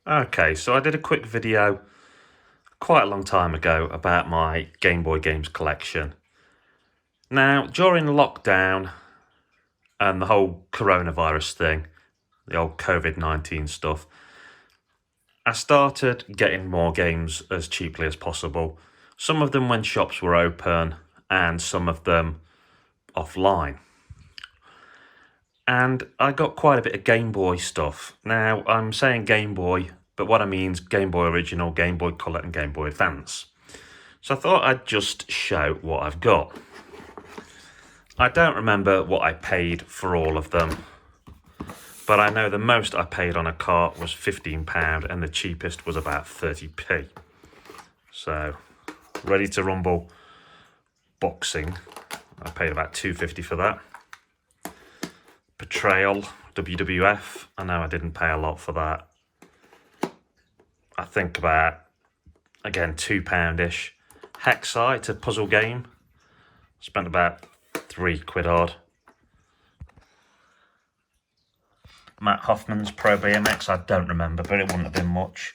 Okay, so I did a quick video quite a long time ago about my Game Boy games collection. Now, during lockdown and the whole coronavirus thing, the old COVID-19 stuff, I started getting more games as cheaply as possible. Some of them when shops were open and some of them offline. And I got quite a bit of Game Boy stuff. Now, I'm saying Game Boy, but what I mean is Game Boy Original, Game Boy Color and Game Boy Advance. So I thought I'd just show what I've got. I don't remember what I paid for all of them, but I know the most I paid on a cart was £15 and the cheapest was about 30p. So, Ready to Rumble boxing, I paid about £2.50 for that. Betrayal, WWF, I know I didn't pay a lot for that. I think about, again, £2-ish. Hexai, it's a puzzle game. Spent about £3 odd. Matt Hoffman's Pro BMX, I don't remember, but it wouldn't have been much.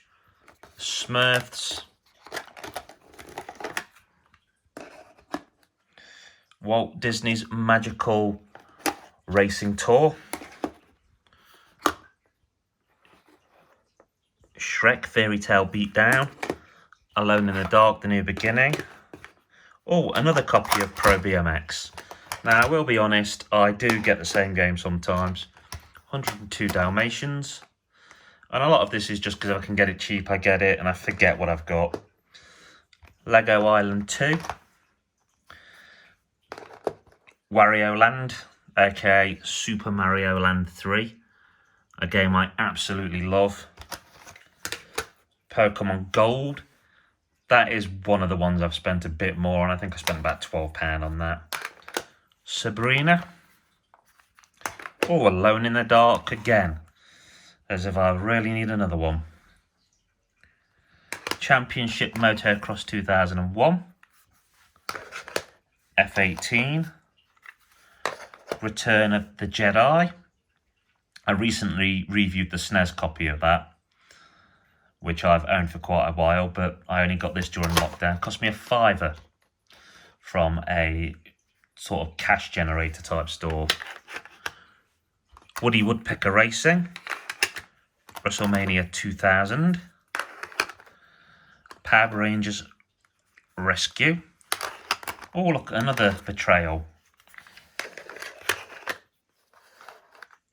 Smurfs. Walt Disney's Magical Racing Tour. Shrek Fairy Tale Beatdown. Alone in the Dark, The New Beginning. Oh, another copy of Pro BMX. Now, I will be honest, I do get the same game sometimes. 102 Dalmatians. And a lot of this is just because if I can get it cheap, I get it, and I forget what I've got. Lego Island 2. Wario Land, aka Super Mario Land 3. A game I absolutely love. Pokemon Gold. That is one of the ones I've spent a bit more on. I think I spent about £12 on that. Sabrina. Oh, Alone in the Dark again. As if I really need another one. Championship Motocross 2001. F18. Return of the Jedi. I recently reviewed the SNES copy of that, which I've owned for quite a while, but I only got this during lockdown. It cost me £5 from a sort of cash generator type store. Woody Woodpecker Racing. Wrestlemania 2000. Power Rangers Rescue. Oh, look, another Betrayal.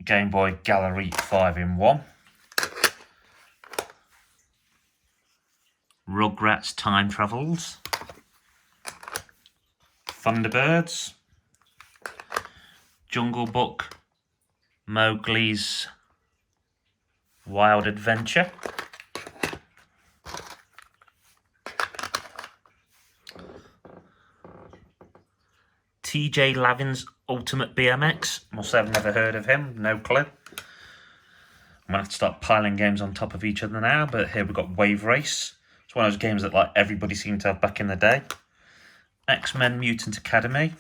Game Boy Gallery 5-in-1. Rugrats Time Travels. Thunderbirds. Jungle Book. Mowgli's Wild Adventure. TJ Lavin's Ultimate BMX. Must say I've never heard of him, no clue. I'm gonna have to start piling games on top of each other now, but here we've got Wave Race. It's one of those games that like everybody seemed to have back in the day. X-Men Mutant Academy.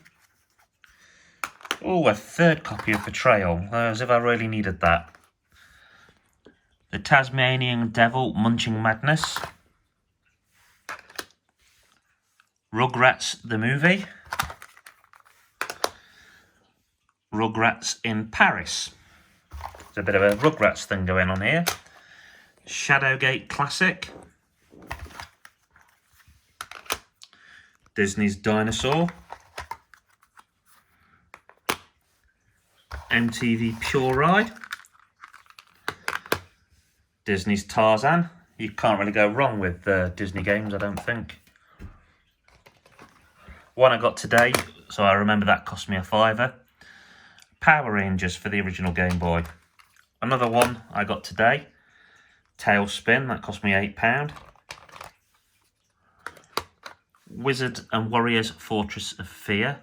Oh, a third copy of Betrayal, as if I really needed that. The Tasmanian Devil Munching Madness. Rugrats the Movie. Rugrats in Paris. There's a bit of a Rugrats thing going on here. Shadowgate Classic. Disney's Dinosaur. MTV Pure Ride. Disney's Tarzan. You can't really go wrong with Disney games, I don't think. One I got today, so I remember that cost me £5. Power Rangers for the original Game Boy. Another one I got today. Tailspin, that cost me £8. Wizard and Warriors Fortress of Fear.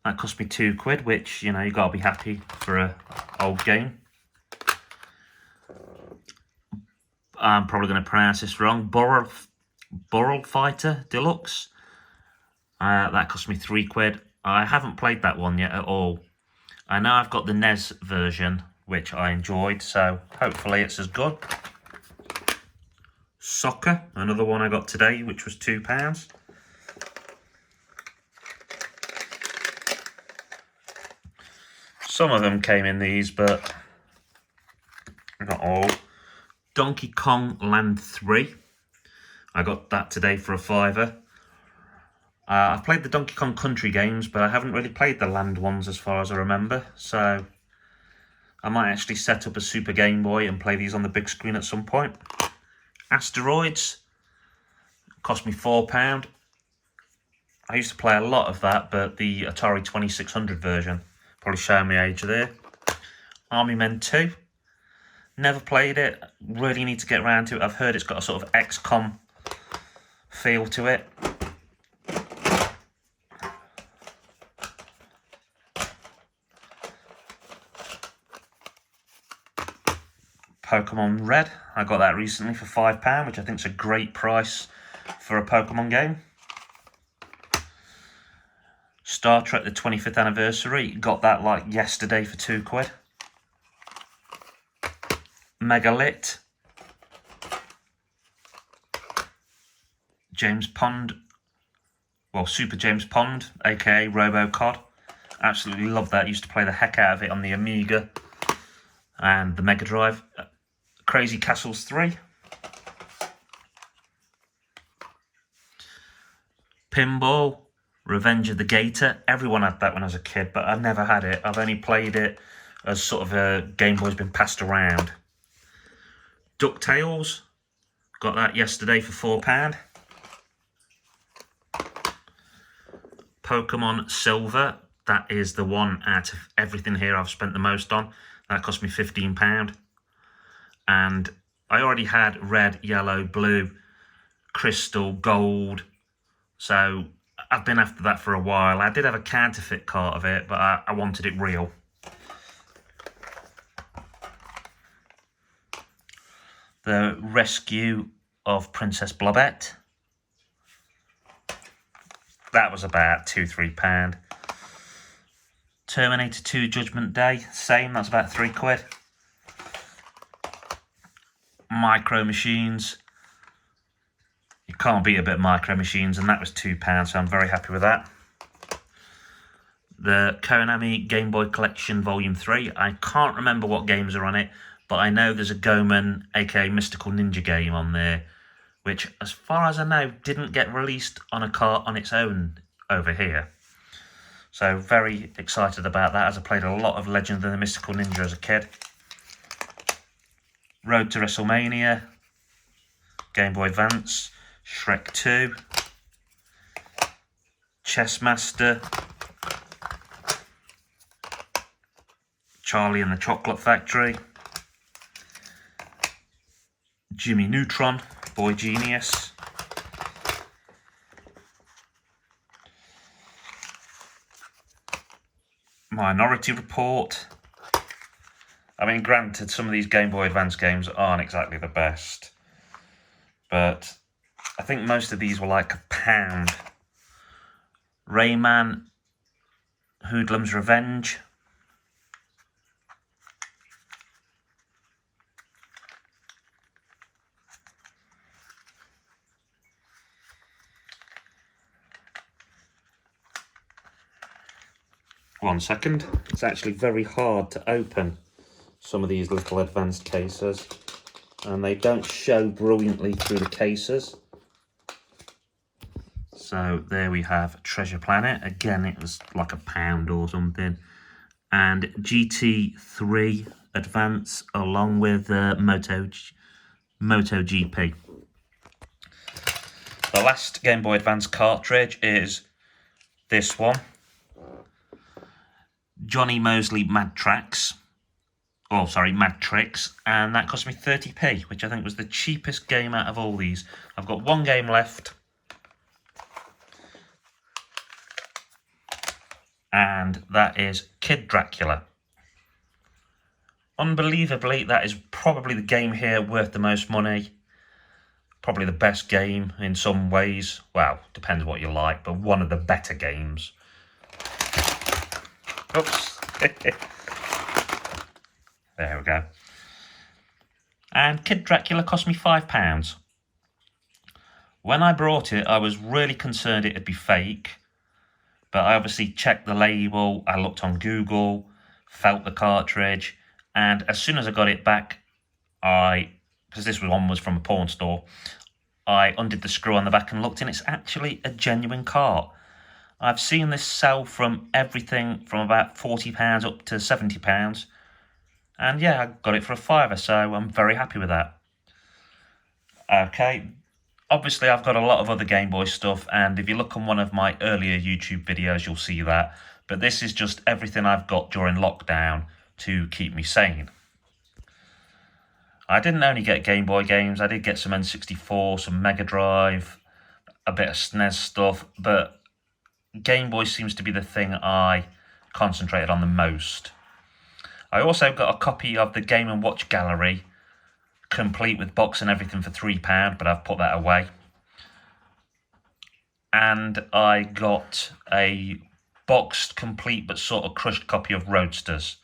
That cost me £2, which, you know, you gotta be happy for a old game. I'm probably going to pronounce this wrong. Burrell Fighter Deluxe. That cost me £3. I haven't played that one yet at all. I know I've got the NES version, which I enjoyed, so hopefully it's as good. Soccer, another one I got today, which was £2. Some of them came in these, but not all. Donkey Kong Land 3. I got that today for £5. I've played the Donkey Kong Country games, but I haven't really played the land ones as far as I remember. So I might actually set up a Super Game Boy and play these on the big screen at some point. Asteroids. Cost me £4. I used to play a lot of that, but the Atari 2600 version. Probably showing my age there. Army Men 2. Never played it. Really need to get around to it. I've heard it's got a sort of XCOM feel to it. Pokemon Red. I got that recently for £5, which I think is a great price for a Pokemon game. Star Trek, the 25th anniversary. Got that like yesterday for £2. Megalit. James Pond. Well, Super James Pond, aka RoboCod. Absolutely love that. Used to play the heck out of it on the Amiga and the Mega Drive. Crazy Castles 3. Pinball. Revenge of the Gator. Everyone had that when I was a kid, but I never had it. I've only played it as sort of a Game Boy's been passed around. Ducktales. Got that yesterday for £4. Pokemon Silver. That is the one out of everything here I've spent the most on. That cost me £15. And I already had red, yellow, blue, crystal, gold. So I've been after that for a while. I did have a counterfeit cart of it, but I wanted it real. The Rescue of Princess Blobette. That was about £2–3. Terminator 2 Judgment Day, same, that's about £3. Micro Machines. You can't beat a bit of Micro Machines, and that was £2, so I'm very happy with that. The Konami Game Boy Collection Volume 3. I can't remember what games are on it, but I know there's a Goemon, aka Mystical Ninja game on there, which, as far as I know, didn't get released on a cart on its own over here. So very excited about that, as I played a lot of Legend of the Mystical Ninja as a kid. Road to Wrestlemania, Game Boy Advance, Shrek 2, Chessmaster, Charlie and the Chocolate Factory, Jimmy Neutron, Boy Genius, Minority Report. I mean, granted, some of these Game Boy Advance games aren't exactly the best, but I think most of these were like £1. Rayman, Hoodlum's Revenge. One second. It's actually very hard to open some of these little advanced cases, and they don't show brilliantly through the cases. So there we have Treasure Planet. Again, it was like £1 or something. And GT3 Advance along with MotoGP. The last Game Boy Advance cartridge is this one. Johnny Mosley Mad Tricks, and that cost me 30p, which I think was the cheapest game out of all these. I've got one game left, and that is Kid Dracula. Unbelievably, that is probably the game here worth the most money. Probably the best game in some ways. Well, depends what you like, but one of the better games. Oops. There we go. And Kid Dracula cost me £5. When I brought it, I was really concerned it'd be fake, but I obviously checked the label, I looked on Google, felt the cartridge, and as soon as I got it back, because this one was from a pawn store, I undid the screw on the back and looked, and it's actually a genuine cart. I've seen this sell from everything from about £40 up to £70. And yeah, I got it for a fiver, so I'm very happy with that. Okay, obviously I've got a lot of other Game Boy stuff, and if you look on one of my earlier YouTube videos, you'll see that. But this is just everything I've got during lockdown to keep me sane. I didn't only get Game Boy games, I did get some N64, some Mega Drive, a bit of SNES stuff, but Game Boy seems to be the thing I concentrated on the most. I also got a copy of the Game & Watch Gallery, complete with box and everything for £3, but I've put that away. And I got a boxed, complete, but sort of crushed copy of Roadsters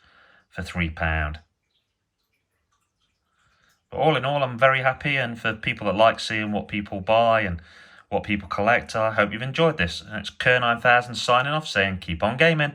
for £3. But all in all, I'm very happy, and for people that like seeing what people buy and what people collect, I hope you've enjoyed this. And it's Kerr9000 signing off, saying keep on gaming.